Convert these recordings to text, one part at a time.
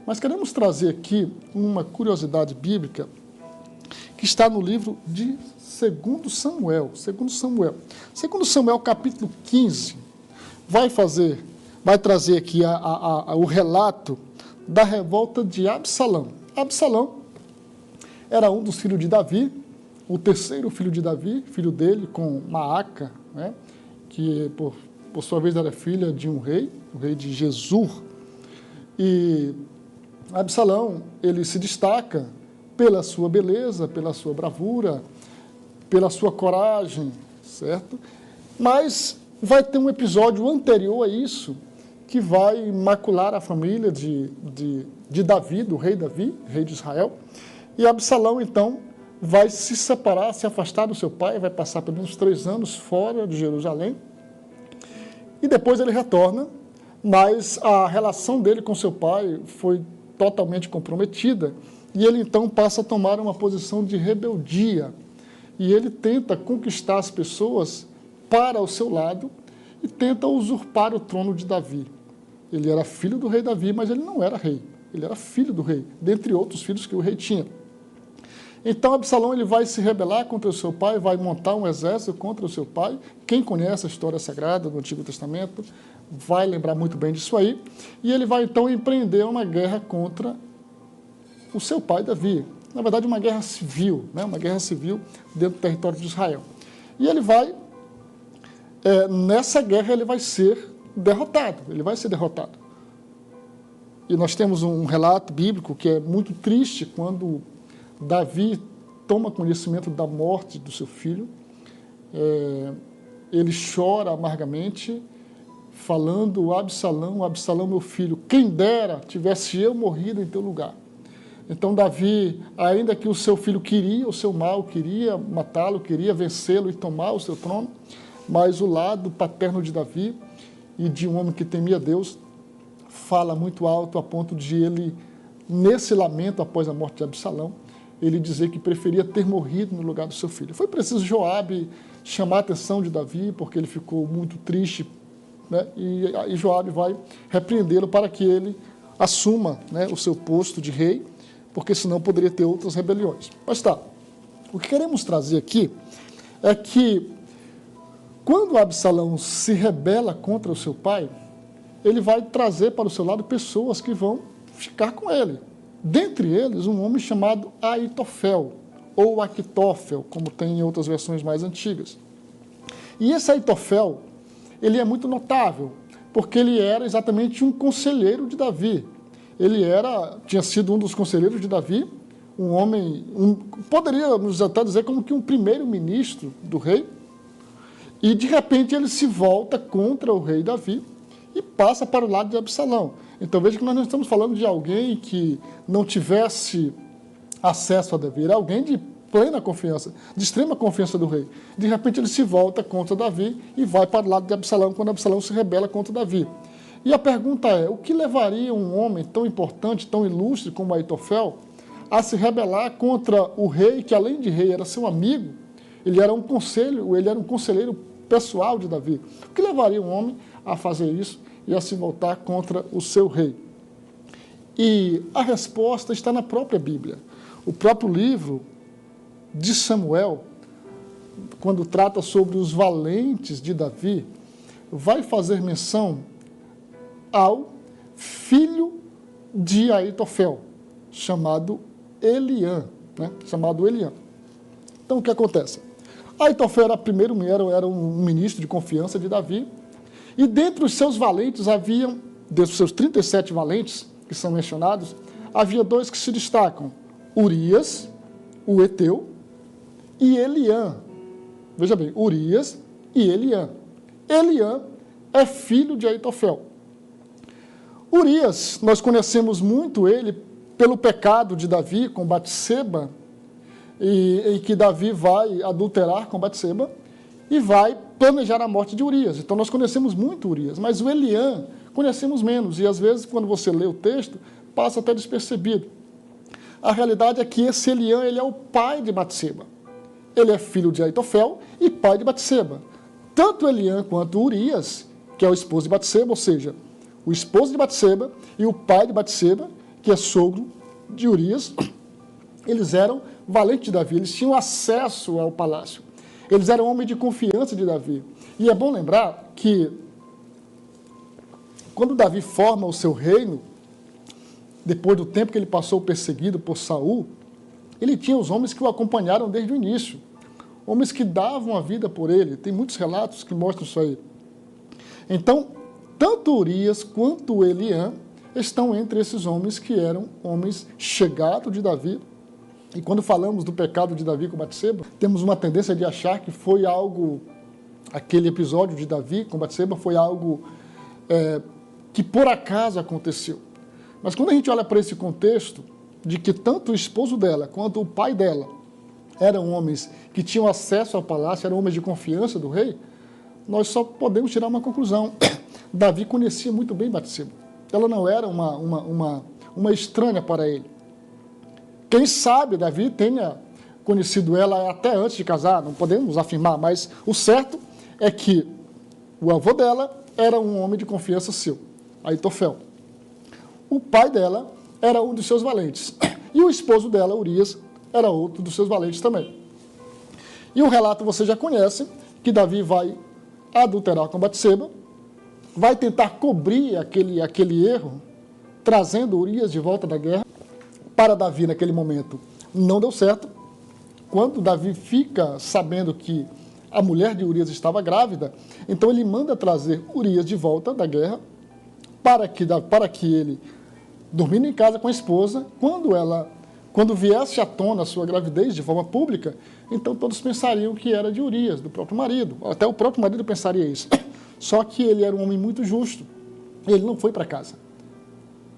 Mas queremos trazer aqui uma curiosidade bíblica que está no livro de 2 Samuel. 2 Samuel, capítulo 15, vai trazer aqui o relato da revolta de Absalão. Absalão era um dos filhos de Davi, o terceiro filho de Davi, filho dele com Maaca, né, que por sua vez era filha de um rei, o rei de Gesur. E Absalão, ele se destaca pela sua beleza, pela sua bravura, pela sua coragem, certo? Mas vai ter um episódio anterior a isso que vai macular a família de Davi, do rei Davi, rei de Israel. E Absalão, então, vai se separar, se afastar do seu pai, vai passar pelo menos 3 anos fora de Jerusalém. E depois ele retorna, mas a relação dele com seu pai foi totalmente comprometida, e ele então passa a tomar uma posição de rebeldia, e ele tenta conquistar as pessoas para o seu lado e tenta usurpar o trono de Davi. Ele era filho do rei Davi, mas ele não era rei, ele era filho do rei, dentre outros filhos que o rei tinha. Então Absalão ele vai se rebelar contra o seu pai, vai montar um exército contra o seu pai. Quem conhece a história sagrada do Antigo Testamento vai lembrar muito bem disso aí. E ele vai então empreender uma guerra contra o seu pai Davi. Na verdade, uma guerra civil, né? Uma guerra civil dentro do território de Israel. E ele vai, nessa guerra ele vai ser derrotado, E nós temos um relato bíblico que é muito triste quando Davi toma conhecimento da morte do seu filho, ele chora amargamente, falando: Absalão, Absalão, meu filho, quem dera tivesse eu morrido em teu lugar. Então Davi, ainda que o seu filho queria o seu mal, queria matá-lo, queria vencê-lo e tomar o seu trono, mas o lado paterno de Davi e de um homem que temia Deus fala muito alto a ponto de ele, nesse lamento após a morte de Absalão, ele dizer que preferia ter morrido no lugar do seu filho. Foi preciso Joabe chamar a atenção de Davi, porque ele ficou muito triste, né? E Joabe vai repreendê-lo para que ele assuma, né, o seu posto de rei, porque senão poderia ter outras rebeliões. Mas tá, o que queremos trazer aqui é que quando Absalão se rebela contra o seu pai, ele vai trazer para o seu lado pessoas que vão ficar com ele. Dentre eles, um homem chamado Aitofel, ou Aquitófel, como tem em outras versões mais antigas. E esse Aitofel, ele é muito notável, porque ele era exatamente um conselheiro de Davi. Ele tinha sido um dos conselheiros de Davi, um homem, poderíamos até dizer como que um primeiro-ministro do rei, e de repente ele se volta contra o rei Davi e passa para o lado de Absalão. Então veja que nós não estamos falando de alguém que não tivesse acesso a Davi, era alguém de plena confiança, de extrema confiança do rei. De repente ele se volta contra Davi e vai para o lado de Absalão, quando Absalão se rebela contra Davi. E a pergunta é, o que levaria um homem tão importante, tão ilustre como Aitofel, a se rebelar contra o rei, que além de rei era seu amigo, ele era um conselheiro pessoal de Davi? O que levaria um homem a fazer isso e a se voltar contra o seu rei? E a resposta está na própria Bíblia. O próprio livro de Samuel, quando trata sobre os valentes de Davi, vai fazer menção ao filho de Aitofel, chamado Eliã, né? Então o que acontece? Aitofel era um ministro de confiança de Davi, e dentre os seus valentes haviam, dentre os seus 37 valentes que são mencionados, havia 2 que se destacam: Urias, o Eteu, e Eliã. Veja bem, Urias e Eliã. Eliã é filho de Aitofel. Urias, nós conhecemos muito ele pelo pecado de Davi com Batseba, em que Davi vai adulterar com Batseba e vai planejar a morte de Urias. Então nós conhecemos muito Urias, mas o Eliã conhecemos menos, e às vezes quando você lê o texto, passa até despercebido. A realidade é que esse Eliã, ele é o pai de Batseba. Ele é filho de Aitofel e pai de Batseba. Tanto Eliã quanto Urias, que é o esposo de Batseba, ou seja, o esposo de Batseba e o pai de Batseba, que é sogro de Urias, eles eram valentes de Davi, eles tinham acesso ao palácio. Eles eram homens de confiança de Davi. E é bom lembrar que, quando Davi forma o seu reino, depois do tempo que ele passou perseguido por Saul, ele tinha os homens que o acompanharam desde o início. Homens que davam a vida por ele. Tem muitos relatos que mostram isso aí. Então, tanto Urias quanto Eliã estão entre esses homens que eram homens chegados de Davi. E quando falamos do pecado de Davi com Batseba, temos uma tendência de achar que foi algo, aquele episódio de Davi com Batseba foi algo que por acaso aconteceu. Mas quando a gente olha para esse contexto, de que tanto o esposo dela quanto o pai dela eram homens que tinham acesso ao palácio, eram homens de confiança do rei, nós só podemos tirar uma conclusão. Davi conhecia muito bem Batseba. Ela não era uma estranha para ele. Quem sabe Davi tenha conhecido ela até antes de casar, não podemos afirmar, mas o certo é que o avô dela era um homem de confiança seu, Aitofel. O pai dela era um dos seus valentes. E o esposo dela, Urias, era outro dos seus valentes também. E o relato você já conhece, que Davi vai adulterar com Batseba, vai tentar cobrir aquele erro, trazendo Urias de volta da guerra. Para Davi, naquele momento, não deu certo. Quando Davi fica sabendo que a mulher de Urias estava grávida, então ele manda trazer Urias de volta da guerra, para que ele, dormindo em casa com a esposa, quando viesse à tona a sua gravidez de forma pública, então todos pensariam que era de Urias, do próprio marido. Até o próprio marido pensaria isso. Só que ele era um homem muito justo. Ele não foi para casa.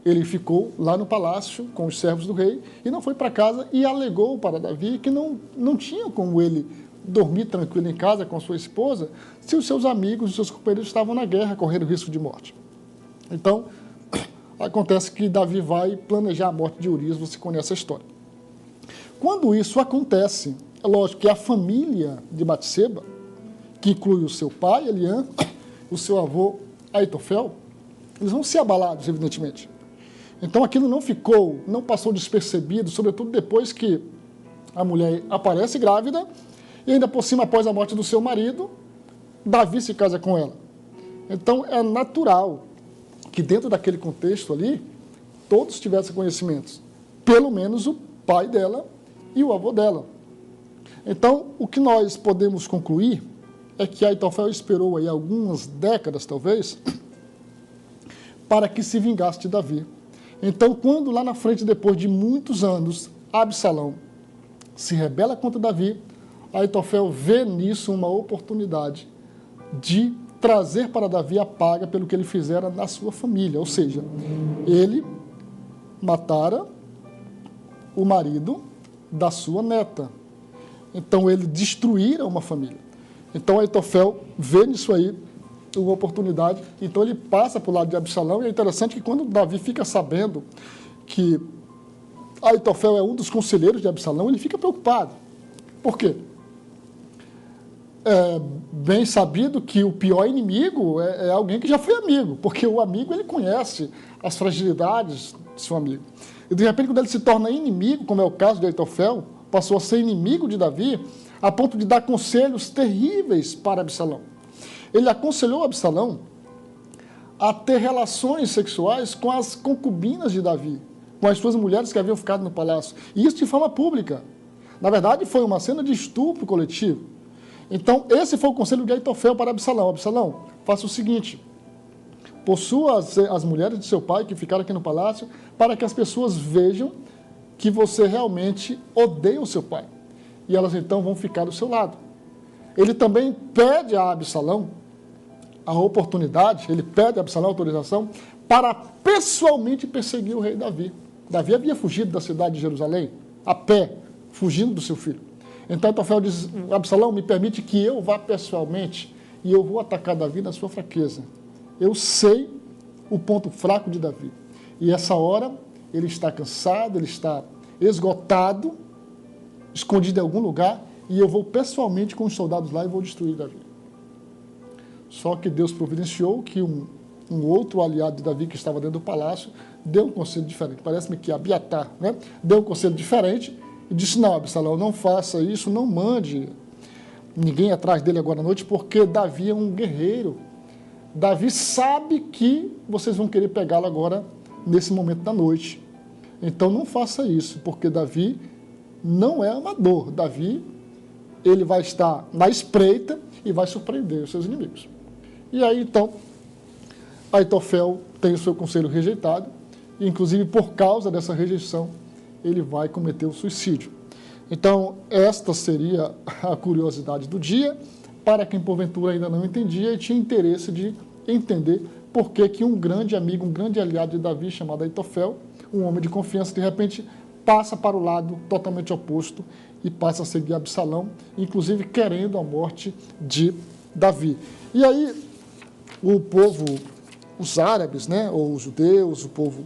Ele ficou lá no palácio com os servos do rei e não foi para casa e alegou para Davi que não tinha como ele dormir tranquilo em casa com a sua esposa se os seus amigos, os seus companheiros estavam na guerra, correndo risco de morte. Então, acontece que Davi vai planejar a morte de Urias, você conhece a história. Quando isso acontece, é lógico que a família de Batseba, que inclui o seu pai, Eliã, o seu avô, Aitofel, eles vão ser abalados, evidentemente. Então aquilo não passou despercebido, sobretudo depois que a mulher aparece grávida, e ainda por cima, após a morte do seu marido, Davi se casa com ela. Então é natural que dentro daquele contexto ali, todos tivessem conhecimentos, pelo menos o pai dela e o avô dela. Então, o que nós podemos concluir é que Aitofel esperou aí algumas décadas, talvez, para que se vingasse de Davi. Então, quando lá na frente, depois de muitos anos, Absalão se rebela contra Davi, Aitofel vê nisso uma oportunidade de trazer para Davi a paga pelo que ele fizera na sua família. Ou seja, ele matara o marido da sua neta. Então, ele destruíra uma família. Então, Aitofel vê nisso aí uma oportunidade, então ele passa para o lado de Absalão, e é interessante que quando Davi fica sabendo que Aitofel é um dos conselheiros de Absalão, ele fica preocupado. Por quê? É bem sabido que o pior inimigo é alguém que já foi amigo, porque o amigo ele conhece as fragilidades de seu amigo. E de repente, quando ele se torna inimigo, como é o caso de Aitofel, passou a ser inimigo de Davi, a ponto de dar conselhos terríveis para Absalão. Ele aconselhou Absalão a ter relações sexuais com as concubinas de Davi, com as suas mulheres que haviam ficado no palácio. E isso de forma pública. Na verdade, foi uma cena de estupro coletivo. Então, esse foi o conselho de Aitofel para Absalão. Absalão, faça o seguinte: possua as mulheres de seu pai que ficaram aqui no palácio, para que as pessoas vejam que você realmente odeia o seu pai. E elas então vão ficar do seu lado. Ele também pede a Absalão a oportunidade, ele pede a Absalão a autorização para pessoalmente perseguir o rei Davi. Davi havia fugido da cidade de Jerusalém, a pé, fugindo do seu filho. Então Aitofel diz: Absalão, me permite que eu vá pessoalmente e eu vou atacar Davi na sua fraqueza. Eu sei o ponto fraco de Davi. E essa hora ele está cansado, ele está esgotado, escondido em algum lugar, e eu vou pessoalmente com os soldados lá e vou destruir Davi. Só que Deus providenciou que um um outro aliado de Davi que estava dentro do palácio, deu um conselho diferente. Parece-me que Abiatar, né? Deu um conselho diferente e disse, não, Absalão, não faça isso, não mande ninguém atrás dele agora à noite, porque Davi é um guerreiro. Davi sabe que vocês vão querer pegá-lo agora nesse momento da noite. Então não faça isso, porque Davi não é amador. Davi, ele vai estar na espreita e vai surpreender os seus inimigos. E aí, então, Aitofel tem o seu conselho rejeitado, e, inclusive, por causa dessa rejeição, ele vai cometer o suicídio. Então, esta seria a curiosidade do dia, para quem, porventura, ainda não entendia e tinha interesse de entender por que um grande amigo, um grande aliado de Davi, chamado Aitofel, um homem de confiança, de repente, passa para o lado totalmente oposto e passa a seguir Absalão, inclusive querendo a morte de Davi. E aí, o povo, os árabes, né, ou os judeus, o povo,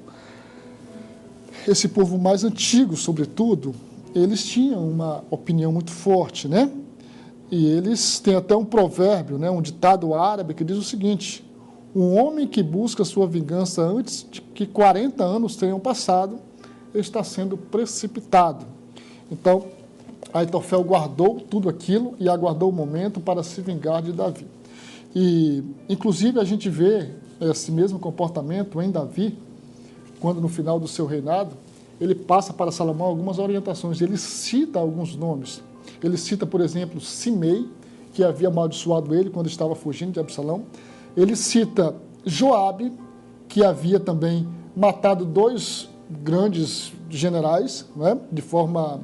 esse povo mais antigo, sobretudo, eles tinham uma opinião muito forte, né? E eles têm até um provérbio, né, um ditado árabe que diz o seguinte: um homem que busca sua vingança antes de que 40 anos tenham passado, está sendo precipitado. Então, Aitofel guardou tudo aquilo e aguardou o momento para se vingar de Davi. E, inclusive, a gente vê esse mesmo comportamento em Davi, quando no final do seu reinado, ele passa para Salomão algumas orientações, ele cita alguns nomes. Ele cita, por exemplo, Simei, que havia amaldiçoado ele quando estava fugindo de Absalão. Ele cita Joabe, que havia também matado 2 grandes generais, né, de forma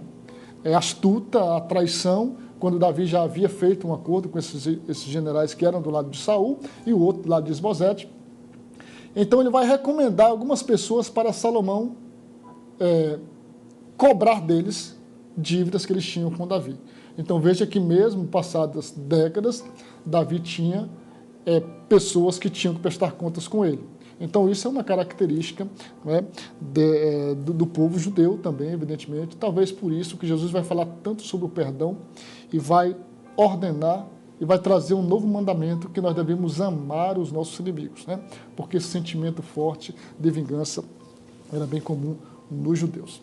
astuta, a traição, quando Davi já havia feito um acordo com esses generais que eram do lado de Saul e o outro do lado de Isbosete. Então ele vai recomendar algumas pessoas para Salomão cobrar deles dívidas que eles tinham com Davi. Então veja que mesmo passadas décadas, Davi tinha pessoas que tinham que prestar contas com ele. Então isso é uma característica, né, do povo judeu também, evidentemente. Talvez por isso que Jesus vai falar tanto sobre o perdão e vai ordenar e vai trazer um novo mandamento que nós devemos amar os nossos inimigos, né? Porque esse sentimento forte de vingança era bem comum nos judeus.